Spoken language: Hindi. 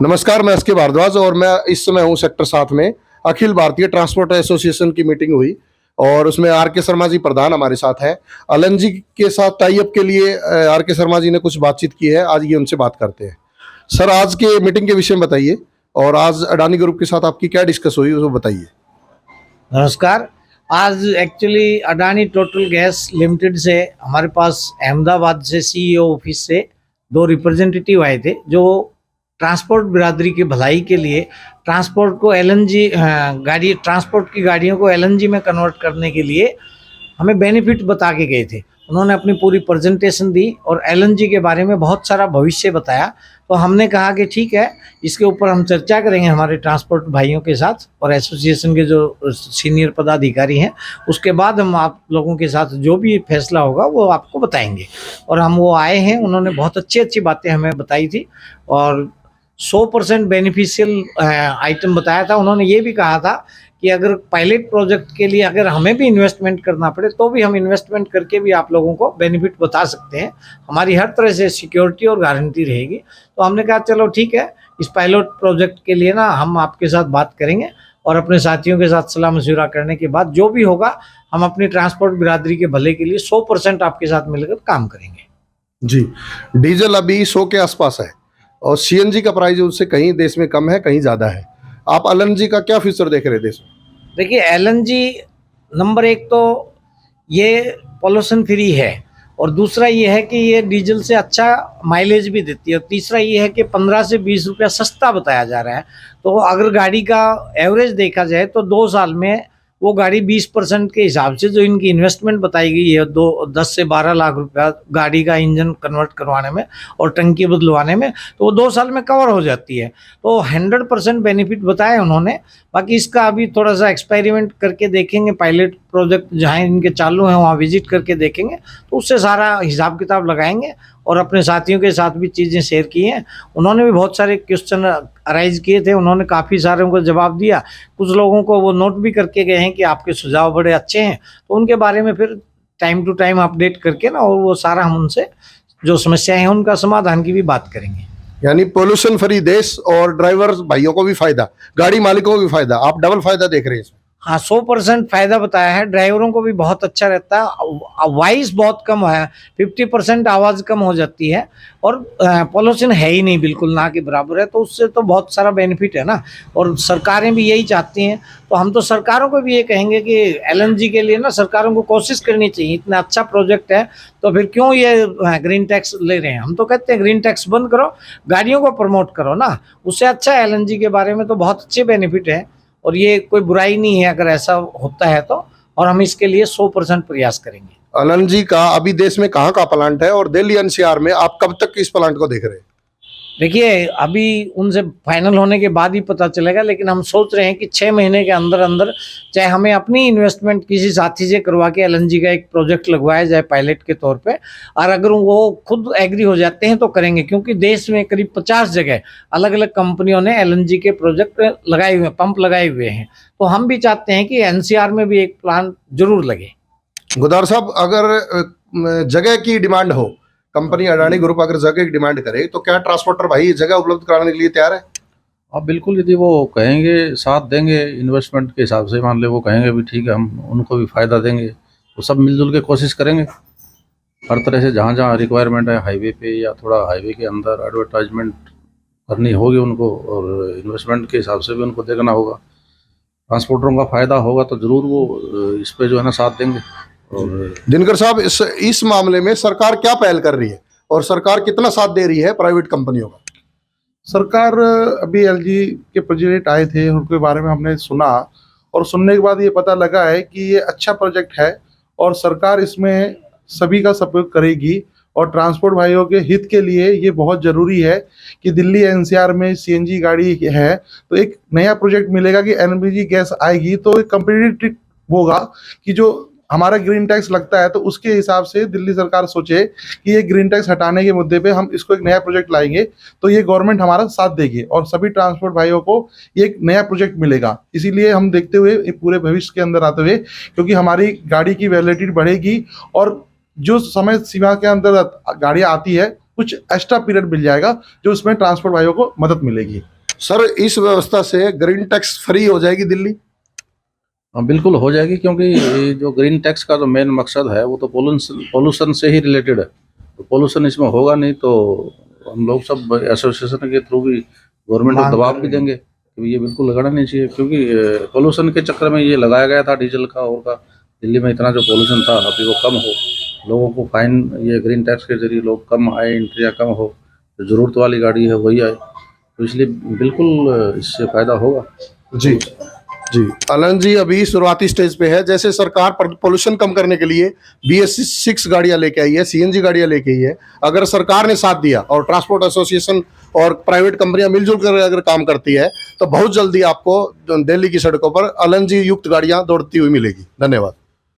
नमस्कार, मैं एसके भारद्वाज और मैं इस समय हूँ सेक्टर 7 में। अखिल भारतीय ट्रांसपोर्ट एसोसिएशन की मीटिंग हुई और उसमें आर के शर्मा जी प्रधान हमारे साथ हैं। एलएनजी के साथ टाई अप के लिए आर के शर्मा जी ने कुछ बातचीत की है, आज ये उनसे बात करते हैं। सर, आज के मीटिंग के विषय में बताइए और आज अडानी ग्रुप के साथ आपकी क्या डिस्कस हुई वो बताइए। नमस्कार। आज actually Adani total gas limited से हमारे पास अहमदाबाद से सीईओ ऑफिस से 2 रिप्रेजेंटेटिव आए थे जो ट्रांसपोर्ट बिरादरी की भलाई के लिए ट्रांसपोर्ट को एलएनजी ट्रांसपोर्ट की गाड़ियों को एलएनजी में कन्वर्ट करने के लिए हमें बेनिफिट बता के गए थे। उन्होंने अपनी पूरी प्रेजेंटेशन दी और एलएनजी के बारे में बहुत सारा भविष्य बताया। तो हमने कहा कि ठीक है, इसके ऊपर हम चर्चा करेंगे हमारे ट्रांसपोर्ट भाइयों के साथ और एसोसिएशन के जो सीनियर पदाधिकारी हैं, उसके बाद हम आप लोगों के साथ जो भी फैसला होगा वो आपको बताएंगे। और हम वो आए हैं, उन्होंने बहुत अच्छी बातें हमें बताई थी और 100% बेनिफिशियल आइटम बताया था। उन्होंने ये भी कहा था कि अगर पायलट प्रोजेक्ट के लिए अगर हमें भी इन्वेस्टमेंट करना पड़े तो भी हम इन्वेस्टमेंट करके भी आप लोगों को बेनिफिट बता सकते हैं, हमारी हर तरह से सिक्योरिटी और गारंटी रहेगी। तो हमने कहा चलो ठीक है, इस पायलट प्रोजेक्ट के लिए ना हम आपके साथ बात करेंगे और अपने साथियों के साथ सलाह मशविरा करने के बाद जो भी होगा हम अपनी ट्रांसपोर्ट बिरादरी के भले के लिए 100% आपके साथ मिलकर काम करेंगे। जी, डीजल अभी 100 के आसपास है और सीएनजी का प्राइस उससे कहीं देश में कम है, कहीं ज़्यादा है। आप एलएनजी का क्या फ्यूचर देख रहे हैं देश में? देखिए, एलएनजी नंबर 1 तो ये पॉल्यूशन फ्री है और दूसरा ये है कि ये डीजल से अच्छा माइलेज भी देती है और तीसरा ये है कि 15 से 20 रुपया सस्ता बताया जा रहा है। तो अगर गाड़ी का एवरेज देखा जाए तो 2 साल में वो गाड़ी 20% के हिसाब से जो इनकी इन्वेस्टमेंट बताई गई है 10 से 12 लाख रुपया गाड़ी का इंजन कन्वर्ट करवाने में और टंकी बदलवाने में, तो वो 2 साल में कवर हो जाती है। तो 100% बेनिफिट बताए उन्होंने। बाकी इसका अभी थोड़ा सा एक्सपेरिमेंट करके देखेंगे, पायलट प्रोजेक्ट जहाँ इनके चालू हैं वहाँ विजिट करके देखेंगे, तो उससे सारा हिसाब किताब लगाएंगे और अपने साथियों के साथ भी चीज़ें शेयर की हैं। उन्होंने भी बहुत सारे क्वेश्चन अराइज किए थे, उन्होंने काफ़ी सारे को जवाब दिया। कुछ लोगों को वो नोट भी करके गए हैं कि आपके सुझाव बड़े अच्छे हैं, तो उनके बारे में फिर टाइम टू टाइम अपडेट करके ना और वो सारा हम उनसे जो समस्याएं हैं उनका समाधान की भी बात करेंगे। यानी पोल्यूशन फ्री देश और ड्राइवर भाइयों को भी फायदा, गाड़ी मालिकों को भी फायदा, आप डबल फायदा देख रहे हैं इसमें। हाँ, 100% फायदा बताया है। ड्राइवरों को भी बहुत अच्छा रहता है, वॉइस बहुत कम है, 50% आवाज़ कम हो जाती है और पॉल्यूशन है ही नहीं, बिल्कुल ना के बराबर है। तो उससे तो बहुत सारा बेनिफिट है ना, और सरकारें भी यही चाहती हैं। तो हम तो सरकारों को भी ये कहेंगे कि एलएनजी के लिए ना सरकारों को कोशिश करनी चाहिए। इतना अच्छा प्रोजेक्ट है तो फिर क्यों ये ग्रीन टैक्स ले रहे हैं? हम तो कहते हैं ग्रीन टैक्स बंद करो, गाड़ियों को प्रमोट करो ना, उससे अच्छा एलएनजी के बारे में तो बहुत अच्छे बेनिफिट है और ये कोई बुराई नहीं है अगर ऐसा होता है तो। और हम इसके लिए 100% प्रयास करेंगे। एलएनजी का अभी देश में कहाँ प्लांट है और दिल्ली एनसीआर में आप कब तक इस प्लांट को देख रहे हैं? देखिए, अभी उनसे फाइनल होने के बाद ही पता चलेगा, लेकिन हम सोच रहे हैं कि 6 महीने के अंदर अंदर चाहे हमें अपनी इन्वेस्टमेंट किसी साथी से करवा के एलएनजी का एक प्रोजेक्ट लगवाया जाए पायलट के तौर पे। और अगर वो खुद एग्री हो जाते हैं तो करेंगे, क्योंकि देश में करीब 50 जगह अलग अलग कंपनियों ने एलएनजी के प्रोजेक्ट लगाए हुए, पंप लगाए हुए हैं। तो हम भी चाहते हैं कि एनसीआर में भी एक प्लांट जरूर लगे। गुदार साहब, अगर जगह की डिमांड हो, कंपनी अडानी ग्रुप अगर जगह की डिमांड करे तो क्या ट्रांसपोर्टर भाई जगह उपलब्ध कराने के लिए तैयार है? अब बिल्कुल, यदि वो कहेंगे साथ देंगे इन्वेस्टमेंट के हिसाब से, मान ले वो कहेंगे भी ठीक है, हम उनको भी फ़ायदा देंगे, तो सब मिलजुल के कोशिश करेंगे हर तरह से। जहाँ जहाँ रिक्वायरमेंट है हाईवे पे या थोड़ा हाईवे के अंदर एडवर्टाइजमेंट करनी होगी उनको और इन्वेस्टमेंट के हिसाब से भी उनको देखना होगा। ट्रांसपोर्टरों का फ़ायदा होगा तो ज़रूर वो इस पर जो है ना साथ देंगे। और दिनकर साहब, इस मामले में सरकार क्या पहल कर रही है और सरकार कितना साथ दे रही है प्राइवेट कंपनियों का? सरकार अभी एलजी के प्रोजेक्ट आए थे, उनके बारे में हमने सुना और सुनने के बाद ये पता लगा है कि ये अच्छा प्रोजेक्ट है और सरकार इसमें सभी का सपोर्ट करेगी। और ट्रांसपोर्ट भाइयों के हित के लिए ये बहुत ज़रूरी है कि दिल्ली एनसीआर में सीएनजी गाड़ी है तो एक नया प्रोजेक्ट मिलेगा कि एलपीजी गैस आएगी तो एक कंपटीटिव होगा कि जो हमारा ग्रीन टैक्स लगता है तो उसके हिसाब से दिल्ली सरकार सोचे कि ये ग्रीन टैक्स हटाने के मुद्दे पे हम इसको एक नया प्रोजेक्ट लाएंगे तो ये गवर्नमेंट हमारा साथ देगी और सभी ट्रांसपोर्ट भाइयों को ये एक नया प्रोजेक्ट मिलेगा। इसीलिए हम देखते हुए पूरे भविष्य के अंदर आते हुए, क्योंकि हमारी गाड़ी की वैलिडिटी बढ़ेगी और जो समय सीमा के अंदर गाड़ियाँ आती है कुछ एक्स्ट्रा पीरियड मिल जाएगा, जो इसमें ट्रांसपोर्ट भाइयों को मदद मिलेगी। सर इस व्यवस्था से ग्रीन टैक्स फ्री हो जाएगी दिल्ली? हाँ बिल्कुल हो जाएगी, क्योंकि ये जो ग्रीन टैक्स का जो मेन मकसद है वो तो पोल्यूशन से ही रिलेटेड है। तो पोल्यूशन इसमें होगा नहीं तो हम लोग सब एसोसिएशन के थ्रू भी गवर्नमेंट को मांग दबाव कर भी रहे हैं। देंगे कि ये बिल्कुल लगाना नहीं चाहिए, क्योंकि पोल्यूशन के चक्कर में ये लगाया गया था डीजल का और का। दिल्ली में इतना जो पोल्यूशन था अभी वो कम हो, लोगों को फाइन ये ग्रीन टैक्स के जरिए लोग कम आए, एंट्रियाँ कम हो, जो ज़रूरत वाली गाड़ी है वही आए, तो इसलिए बिल्कुल इससे फ़ायदा होगा। जी जी अलन जी अभी शुरुआती स्टेज पे है। जैसे सरकार पोल्यूशन कम करने के लिए BS6 गाड़ियां लेके आई है, CNG गाड़ियां लेके आई है। अगर सरकार ने साथ दिया और ट्रांसपोर्ट एसोसिएशन और प्राइवेट कंपनियां मिलजुल कर अगर काम करती है तो बहुत जल्दी आपको दिल्ली की सड़कों पर LNG युक्त गाड़ियां दौड़ती हुई मिलेगी। धन्यवाद।